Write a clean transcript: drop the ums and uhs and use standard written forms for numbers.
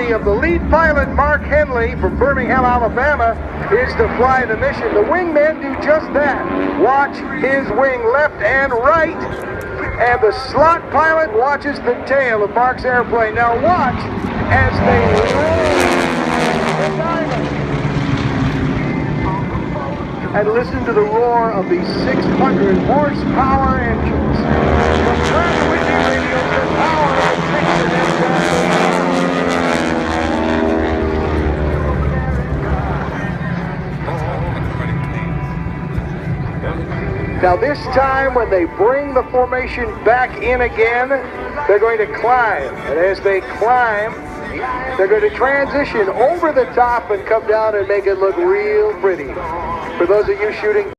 duty of the lead pilot, Mark Henley, from Birmingham, Alabama, is to fly the mission. The wingmen do just that. Watch his wing left and right, and the slot pilot watches the tail of Mark's airplane. Now watch as they roll the diamond. And listen to the roar of these 600 horsepower engines. From Pratt & Whitney radios, the power of Dixon and Johnson. Now this time when they bring the formation back in again, they're going to climb. And as they climb, they're going to transition over the top and come down and make it look real pretty. For those of you shooting